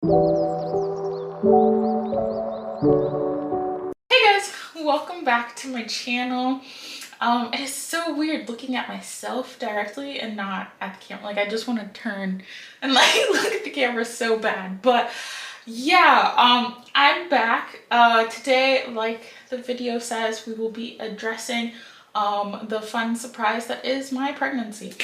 Hey guys, welcome back to my channel. It is so weird looking at myself directly and not at the camera. Like, I just want to turn and like look at the camera so bad. But yeah, I'm back. Today, like the video says, we will be addressing the fun surprise that is my pregnancy.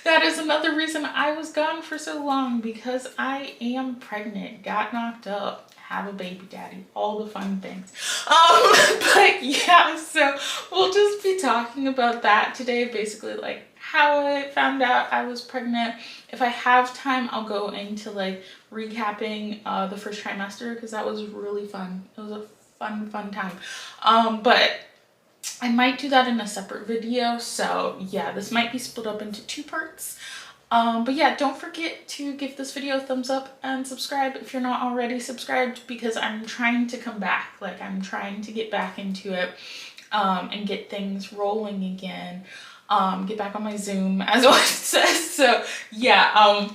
That is another reason I was gone for so long, because I am pregnant, got knocked up, have a baby daddy, all the fun things. But yeah, so we'll just be talking about that today, basically like how I found out I was pregnant. If I have time, I'll go into like recapping the first trimester, because that was really fun. It was a fun time. But I might do that in a separate video, so yeah, this might be split up into 2 parts. But yeah, don't forget to give this video a thumbs up and subscribe if you're not already subscribed, because I'm trying to come back. Like, I'm trying to get back into it and get things rolling again. Get back on my Zoom, as what it says. So yeah,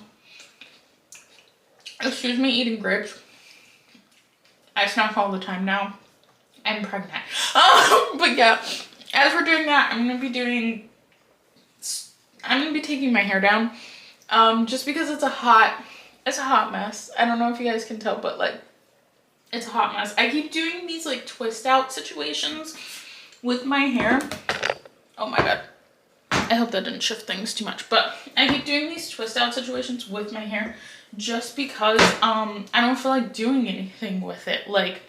excuse me eating grapes. I snack all the time now. I'm pregnant. But yeah, as we're doing that, I'm gonna be taking my hair down. Just because it's a hot mess. I don't know if you guys can tell, but like, it's a hot mess. I keep doing these like twist out situations with my hair. Oh my god. I hope that didn't shift things too much, but I keep doing these twist out situations with my hair just because I don't feel like doing anything with it. Like,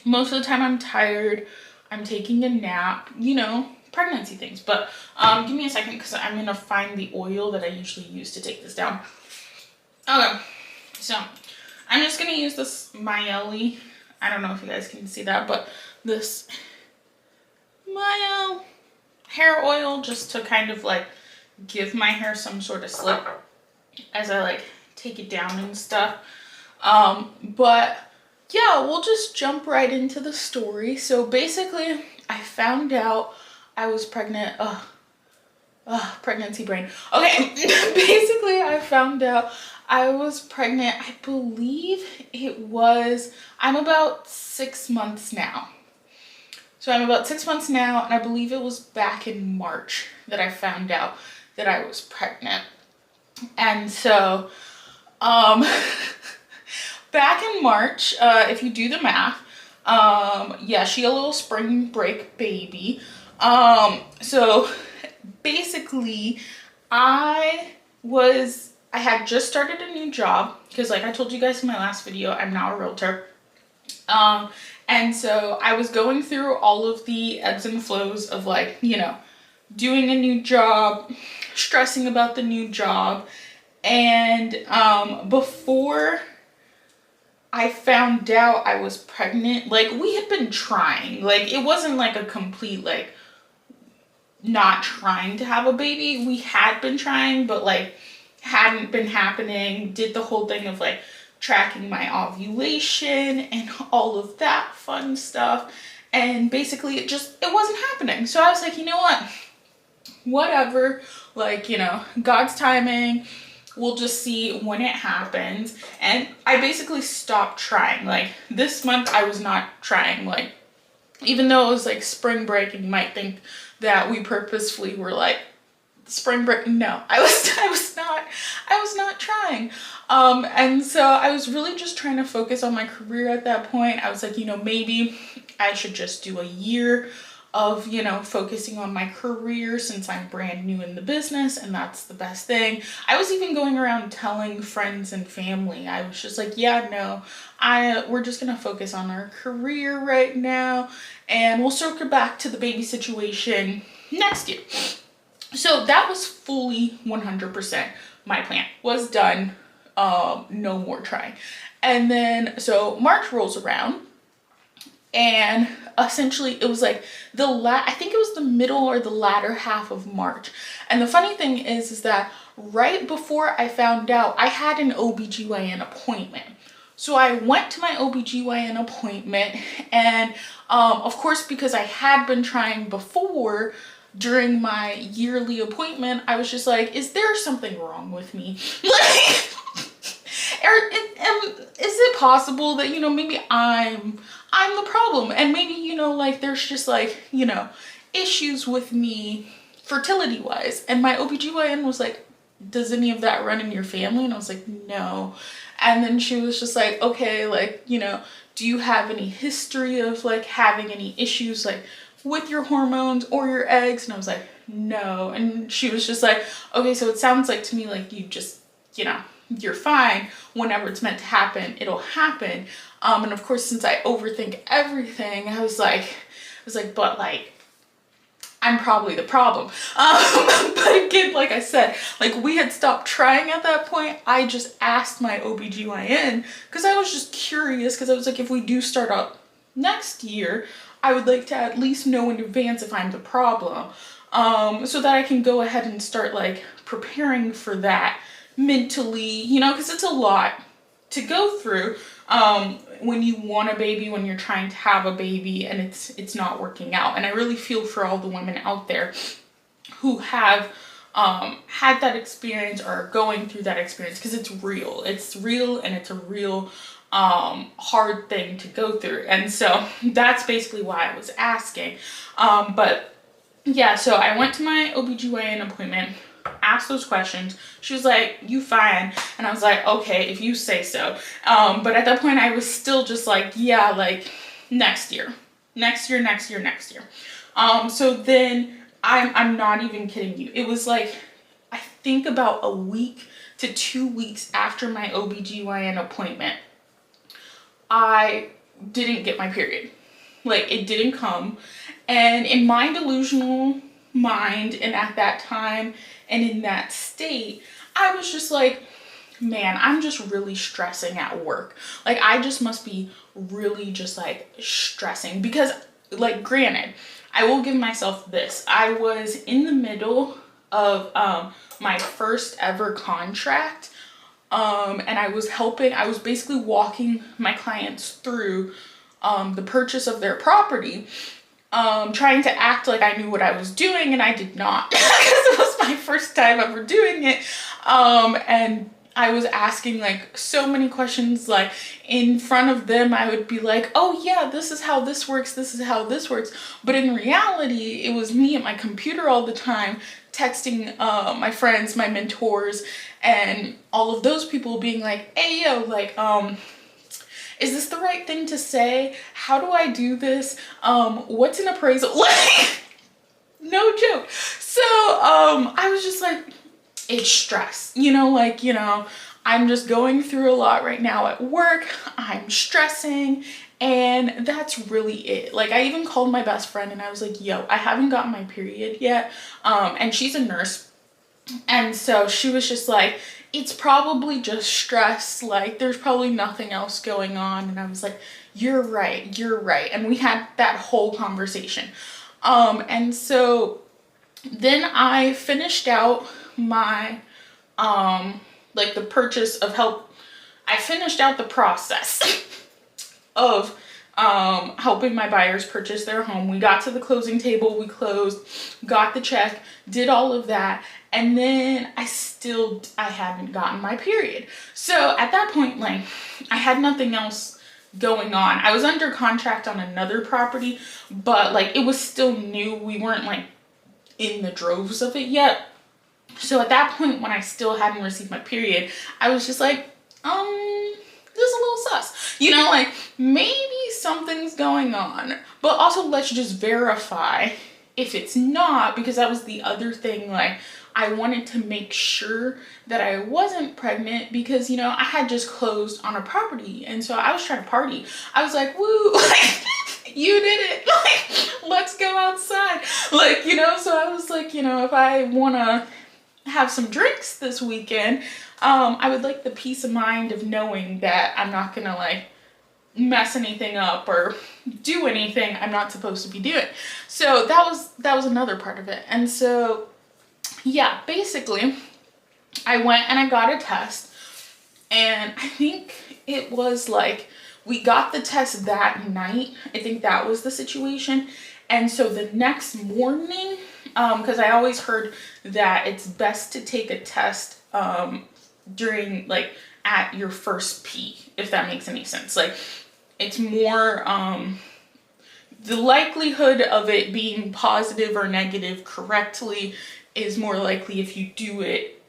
most of the time I'm tired, I'm taking a nap, you know, pregnancy things. But give me a second, because I'm gonna find the oil that I usually use to take this down. Okay, so I'm just gonna use this Myeli. I don't know if you guys can see that, but this Myel hair oil, just to kind of like give my hair some sort of slip as I like take it down and stuff. But yeah, we'll just jump right into the story. So basically, I found out I was pregnant. Pregnancy brain. Okay, basically I found out I was pregnant. I believe I'm about 6 months now. So I'm about 6 months now, and I believe it was back in March that I found out that I was pregnant. And so, back in March, if you do the math, yeah, she a little spring break baby. So basically I had just started a new job, because like I told you guys in my last video, I'm now a realtor. And so I was going through all of the ebbs and flows of like, you know, doing a new job, stressing about the new job. And before I found out I was pregnant, like, we had been trying. Like, it wasn't like a complete like not trying to have a baby. We had been trying, but like hadn't been happening. Did the whole thing of like tracking my ovulation and all of that fun stuff, and basically it wasn't happening. So I was like, you know what, whatever, like, you know, God's timing, we'll just see when it happens. And I basically stopped trying. Like, this month I was not trying. Like, even though it was like spring break, and you might think that we purposefully were like spring break, no, I was not trying. And so I was really just trying to focus on my career at that point. I was like, you know, maybe I should just do a year of, you know, focusing on my career, since I'm brand new in the business, and that's the best thing. I was even going around telling friends and family. I was just like, yeah, no, we're just gonna focus on our career right now, and we'll circle back to the baby situation next year. So that was fully 100% my plan. Was done. No more trying. And then so March rolls around, and essentially it was like I think it was the middle or the latter half of March. And the funny thing is that right before I found out, I had an OBGYN appointment. So I went to my OBGYN appointment, and of course, because I had been trying before, during my yearly appointment, I was just like, is there something wrong with me? Like, is it possible that, you know, maybe I'm the problem, and maybe, you know, like there's just like, you know, issues with me fertility wise. And my OBGYN was like, does any of that run in your family? And I was like, no. And then she was just like, okay, like, you know, do you have any history of like having any issues like with your hormones or your eggs? And I was like, no. And she was just like, okay, so it sounds like to me like you just, you know, you're fine. Whenever it's meant to happen, it'll happen. And of course, since I overthink everything, I was like, but like, I'm probably the problem. But again, like I said, like we had stopped trying at that point. I just asked my OBGYN because I was just curious, because I was like, if we do start up next year, I would like to at least know in advance if I'm the problem, so that I can go ahead and start like preparing for that mentally, you know, because it's a lot to go through when you want a baby, when you're trying to have a baby and it's not working out. And I really feel for all the women out there who have had that experience or are going through that experience, because it's real and it's a real hard thing to go through. And so that's basically why I was asking. But yeah, so I went to my OBGYN appointment, asked those questions. She was like, you fine. And I was like, okay, if you say so. But at that point I was still just like, yeah, like next year. So then I'm not even kidding you, it was like, I think about a week to 2 weeks after my OBGYN appointment, I didn't get my period. Like it didn't come. And in my delusional mind, and at that time and in that state, I was just like, man, I'm just really stressing at work. Like I just must be really just like stressing, because like, granted, I will give myself this, I was in the middle of my first ever contract, and I was basically walking my clients through the purchase of their property, trying to act like I knew what I was doing, and I did not, because it was my first time ever doing it. And I was asking like so many questions, like in front of them I would be like, oh yeah, this is how this works, this is how this works. But in reality, it was me at my computer all the time, texting my friends, my mentors, and all of those people being like, hey yo, like is this the right thing to say? How do I do this? What's an appraisal? Like, no joke. So I was just like, it's stress, you know, like, you know, I'm just going through a lot right now at work. I'm stressing, and that's really it. Like I even called my best friend and I was like, yo, I haven't gotten my period yet. And she's a nurse. And so she was just like, it's probably just stress. Like there's probably nothing else going on. And I was like, you're right. And we had that whole conversation. And so then I finished out my, like the purchase of help. I finished out the process of helping my buyers purchase their home. We got to the closing table, we closed, got the check, did all of that, and then I hadn't gotten my period. So at that point, like, I had nothing else going on. I was under contract on another property, but like it was still new. We weren't like in the droves of it yet. So at that point, when I still hadn't received my period, I was just like, this is a little sus, you know, like maybe something's going on, but also let's just verify if it's not, because that was the other thing. Like I wanted to make sure that I wasn't pregnant, because, you know, I had just closed on a property, and so I was trying to party. I was like, woo, like, you did it, like, let's go outside, like, you know. So I was like, you know, if I want to have some drinks this weekend, I would like the peace of mind of knowing that I'm not gonna like mess anything up or do anything I'm not supposed to be doing. So that was another part of it. And so yeah, basically I went and I got a test, and I think it was like we got the test that night. I think that was the situation. And so the next morning, because I always heard that it's best to take a test during like at your first pee, if that makes any sense. Like, it's more, the likelihood of it being positive or negative correctly is more likely if you do it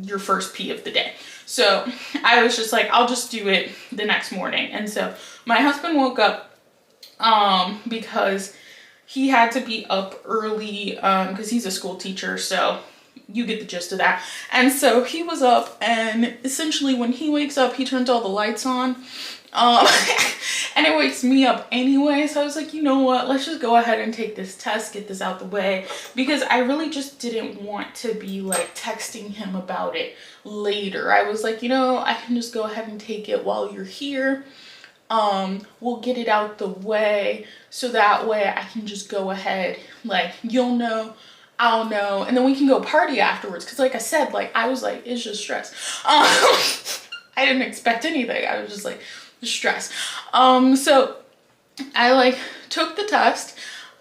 your first pee of the day. So I was just like, I'll just do it the next morning. And so my husband woke up because he had to be up early because he's a school teacher, so you get the gist of that. And so he was up, and essentially when he wakes up, he turns all the lights on. And it wakes me up anyway, so I was like, you know what, let's just go ahead and take this test, get this out the way, because I really just didn't want to be like texting him about it later. I was like, you know, I can just go ahead and take it while you're here. We'll get it out the way, so that way I can just go ahead, like, you'll know, I'll know, and then we can go party afterwards. Because like I said, like, I was like, it's just stress. I didn't expect anything. I was just like, stress. So I like took the test,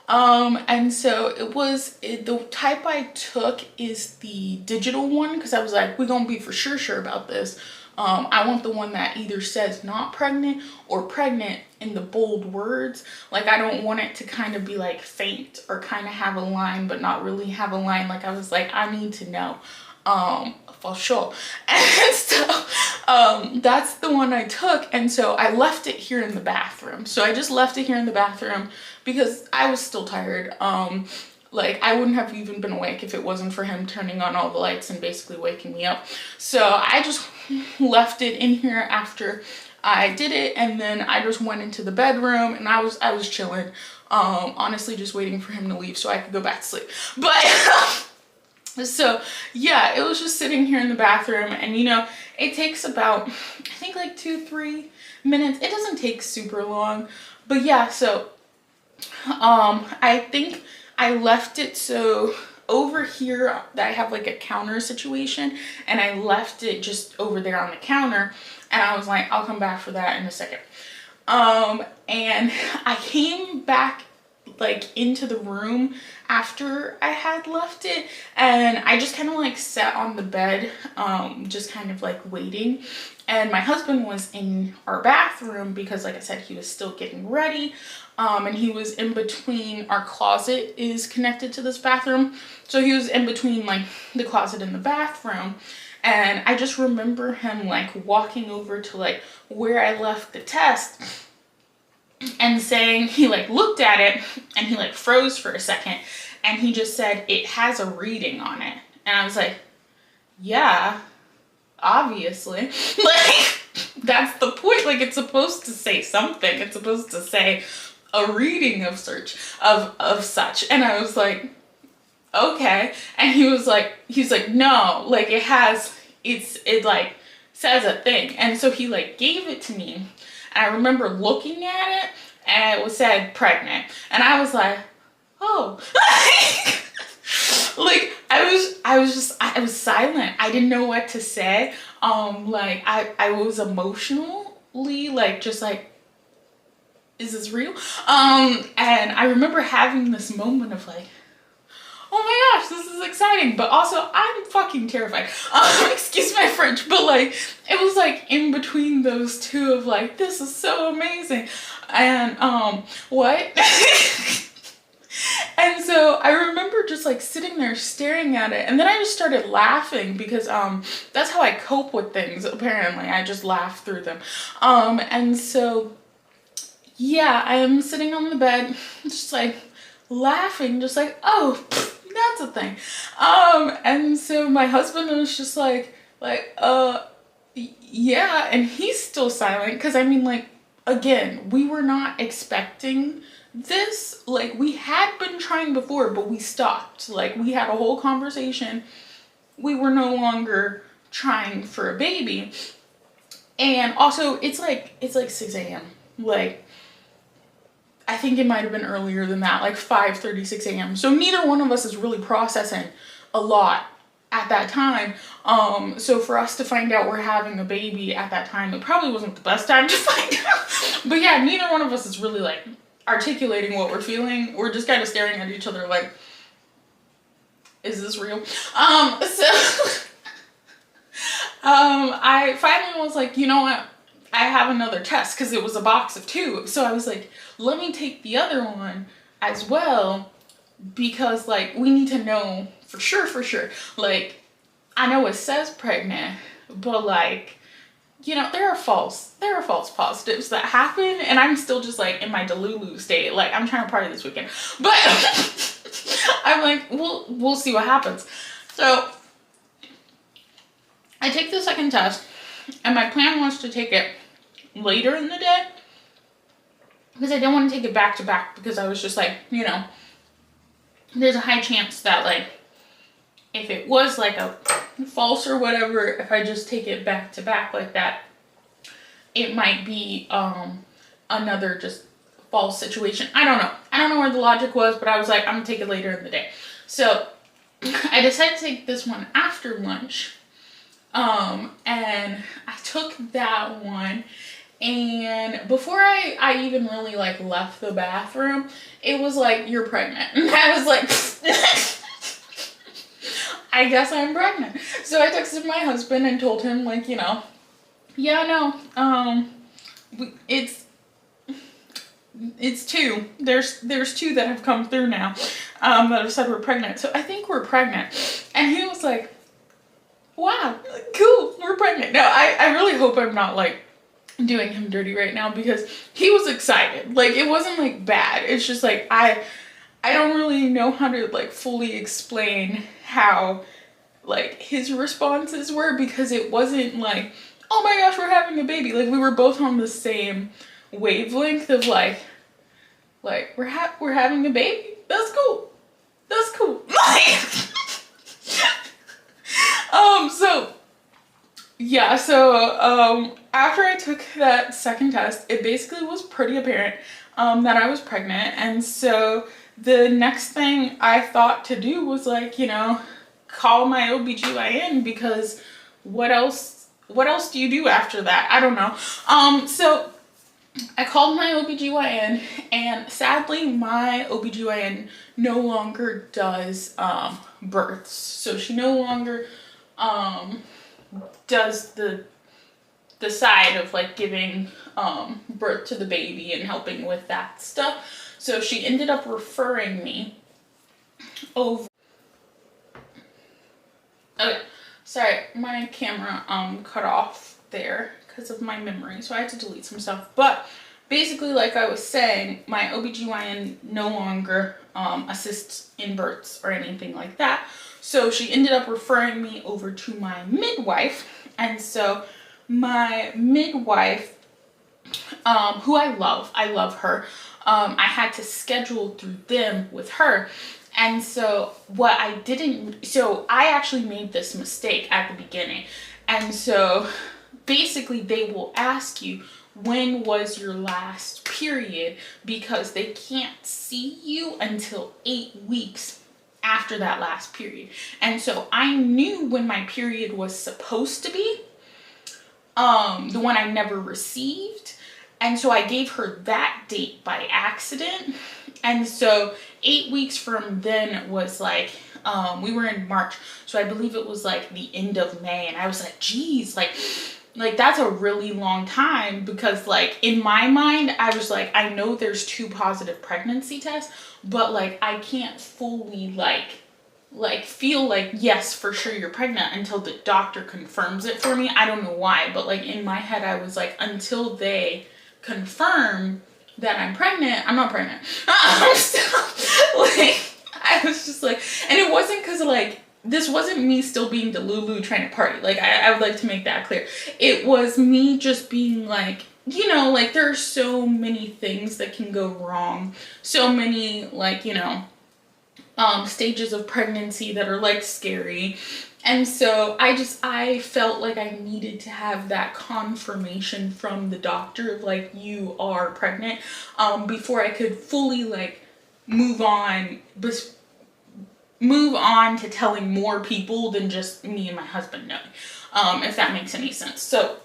and so the type I took is the digital one, because I was like, we're gonna be for sure about this. I want the one that either says not pregnant or pregnant in the bold words. Like, I don't want it to kind of be like faint or kind of have a line but not really have a line. Like, I was like, I need to know for sure. And so that's the one I took, and so I left it here in the bathroom. So I just left it here in the bathroom because I was still tired. Like, I wouldn't have even been awake if it wasn't for him turning on all the lights and basically waking me up. So I just left it in here after I did it, and then I just went into the bedroom, and I was chilling, honestly just waiting for him to leave so I could go back to sleep. But so yeah, it was just sitting here in the bathroom, and you know, it takes about, I think like 2-3 minutes. It doesn't take super long, but yeah, so I think I left it so over here that I have like a counter situation, and I left it just over there on the counter, and I was like, I'll come back for that in a second. And I came back like into the room after I had left it, and I just kind of like sat on the bed, just kind of like waiting. And my husband was in our bathroom because, like I said, he was still getting ready. And he was in between, our closet is connected to this bathroom. So he was in between like the closet and the bathroom. And I just remember him like walking over to like where I left the test and saying, he like looked at it and he like froze for a second. And he just said, it has a reading on it. And I was like, yeah, obviously. Like, that's the point. Like, it's supposed to say something. It's supposed to say a reading of such. And I was like, okay. And he's like, no, like it like says a thing. And so he like gave it to me, and I remember looking at it, and it was said pregnant. And I was like, oh. Like, I was silent. I didn't know what to say. Like I was emotionally like, just like, is this real? And I remember having this moment of like, oh my gosh, this is exciting, but also I'm fucking terrified. Excuse my French, but like, it was like in between those two of like, this is so amazing, and what? And so I remember just like sitting there staring at it, and then I just started laughing because that's how I cope with things, apparently. I just laugh through them. And so yeah, I'm sitting on the bed just like laughing, just like, oh, that's a thing. And so my husband was just like yeah, and he's still silent, because I mean, like, again, we were not expecting this. Like, we had been trying before, but we stopped. Like, we had a whole conversation. We were no longer trying for a baby. And also, it's like 6 a.m. Like, I think it might have been earlier than that, like 5:36 a.m. So neither one of us is really processing a lot at that time. So for us to find out we're having a baby at that time, it probably wasn't the best time to find out. But yeah, neither one of us is really like articulating what we're feeling. We're just kind of staring at each other like, is this real? So I finally was like, you know what? I have another test because it was a box of 2. So I was like, let me take the other one as well because like we need to know for sure. Like I know it says pregnant, but like, you know, there are false positives that happen, and I'm still just like in my delulu state. Like I'm trying to party this weekend, but I'm like, we'll see what happens. So I take the second test, and my plan was to take it later in the day because I didn't want to take it back to back because I was just like, you know, there's a high chance that like if it was like a false or whatever, if I just take it back to back like that, it might be another just false situation. I don't know where the logic was, but I was like, I'm gonna take it later in the day. So I decided to take this one after lunch. And I took that one, and before I even really like left the bathroom, it was like, you're pregnant. And I was like, I guess I'm pregnant. So I texted my husband and told him like, you know, yeah, no, it's 2. There's 2 that have come through now, that have said we're pregnant. So I think we're pregnant. And he was like, wow, cool, we're pregnant. No, I really hope I'm not like doing him dirty right now because he was excited. Like it wasn't like bad. It's just like I don't really know how to like fully explain how like his responses were because it wasn't like, oh my gosh, we're having a baby. Like we were both on the same wavelength of like we're having a baby. That's cool. That's cool. So yeah, so after I took that second test, it basically was pretty apparent that I was pregnant. And so the next thing I thought to do was like, you know, call my OBGYN because what else do you do after that? I don't know. So I called my OBGYN, and sadly my OBGYN no longer does births. So she no longer does the side of like giving birth to the baby and helping with that stuff. So she ended up referring me over. Okay, sorry, my camera cut off there because of my memory, so I had to delete some stuff. But basically, like I was saying, my OBGYN no longer assists in births or anything like that. So she ended up referring me over to my midwife. And so my midwife, who I love her, I had to schedule through them with her. And so I actually made this mistake at the beginning. And so basically they will ask you, when was your last period? Because they can't see you until 8 weeks after that last period. And so I knew when my period was supposed to be, the one I never received. And so I gave her that date by accident. And so 8 weeks from then was like, we were in March. So I believe it was like the end of May. And I was like, geez, like that's a really long time, because like in my mind, I was like, I know there's 2 positive pregnancy tests, but like I can't fully like feel like, yes, for sure you're pregnant until the doctor confirms it for me. I don't know why, but like in my head, I was like, until they confirm that I'm pregnant, I'm not pregnant. So, like, I was just like, and it wasn't because like, this wasn't me still being delulu trying to party. Like, I would like to make that clear. It was me just being like, you know, like there are so many things that can go wrong. So many like, you know, stages of pregnancy that are like scary. And so I felt like I needed to have that confirmation from the doctor of like, you are pregnant, before I could fully like move on to telling more people than just me and my husband knowing, if that makes any sense. So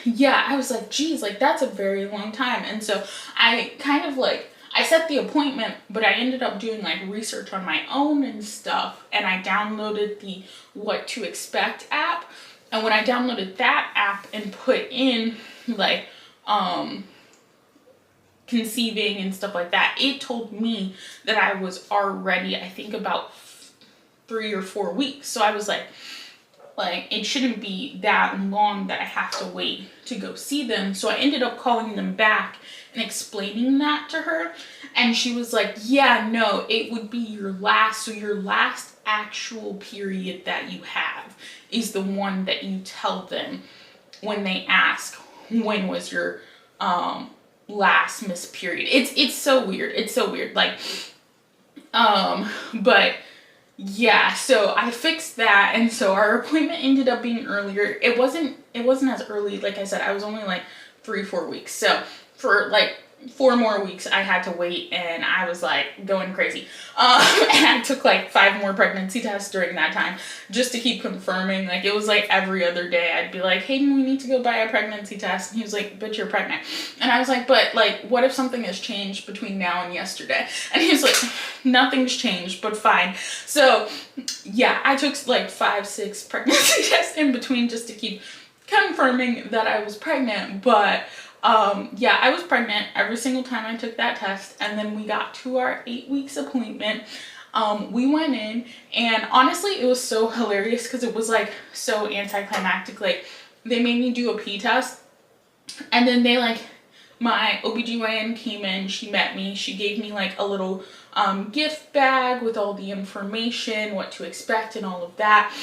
yeah, I was like, geez, like that's a very long time. And so I kind of like, I set the appointment, but I ended up doing like research on my own and stuff. And I downloaded the What to Expect app. And when I downloaded that app and put in like conceiving and stuff like that, it told me that I was already, I think, about 3 or 4 weeks. So I was like it shouldn't be that long that I have to wait to go see them. So I ended up calling them back and explaining that to her. And she was like, yeah, no, it would be your last. So your last actual period that you have is the one that you tell them when they ask, when was your last missed period. It's so weird. It's so weird. Like, but yeah, so I fixed that, and so our appointment ended up being earlier. It wasn't as early. Like I said, I was only like 3-4 weeks. So for like 4 more weeks I had to wait, and I was like going crazy. And I took like 5 more pregnancy tests during that time just to keep confirming. Like it was like every other day I'd be like, Hayden, we need to go buy a pregnancy test. And he was like, but you're pregnant. And I was like, but like, what if something has changed between now and yesterday? And he was like, nothing's changed, but fine. So yeah, I took like 5-6 pregnancy tests in between just to keep confirming that I was pregnant. But yeah, I was pregnant every single time I took that test. And then we got to our 8 weeks appointment. We went in, and honestly, it was so hilarious because it was like so anticlimactic. Like they made me do a pee test, and then they like, my OBGYN came in, she met me, she gave me like a little gift bag with all the information, what to expect and all of that.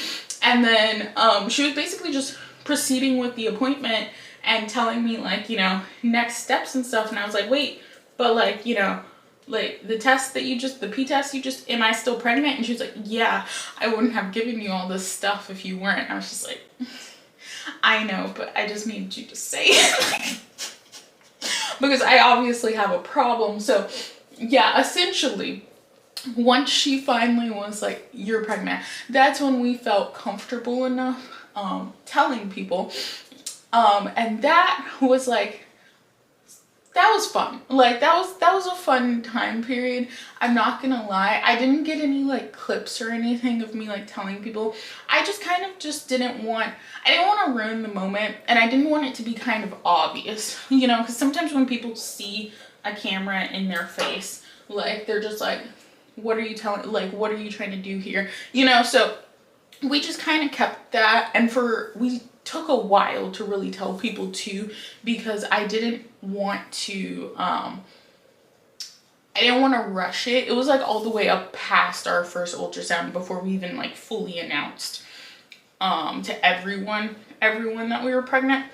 And then she was basically just proceeding with the appointment and telling me like, you know, next steps and stuff. And I was like, wait, but like, you know, like the test that you just, the pee test you just, am I still pregnant? And she was like, yeah, I wouldn't have given you all this stuff if you weren't. I was just like, I know, but I just needed you to say it. Because I obviously have a problem. So yeah, essentially, once she finally was like, you're pregnant, that's when we felt comfortable enough telling people. And that was like, that was fun. Like that was a fun time period. I'm not gonna lie, I didn't get any like clips or anything of me like telling people. I just kind of just didn't want to ruin the moment, and I didn't want it to be kind of obvious, you know, because sometimes when people see a camera in their face, like they're just like, what are you telling, like what are you trying to do here, you know? So we just kind of kept that, and we took a while to really tell people too, because I didn't want to rush it. It was like all the way up past our first ultrasound before we even like fully announced to everyone that we were pregnant.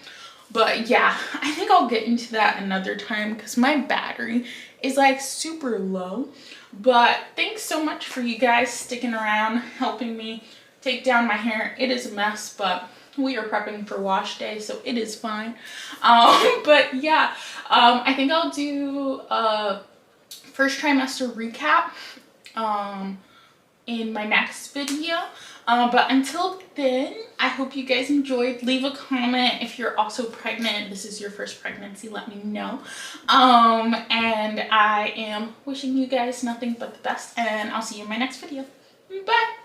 But yeah, I think I'll get into that another time because my battery is like super low. But thanks so much for you guys sticking around, helping me take down my hair. It is a mess, but we are prepping for wash day, so it is fine. But yeah, I think I'll do a first trimester recap in my next video. But until then, I hope you guys enjoyed. Leave a comment if you're also pregnant. This is your first pregnancy, let me know. And I am wishing you guys nothing but the best, and I'll see you in my next video. Bye.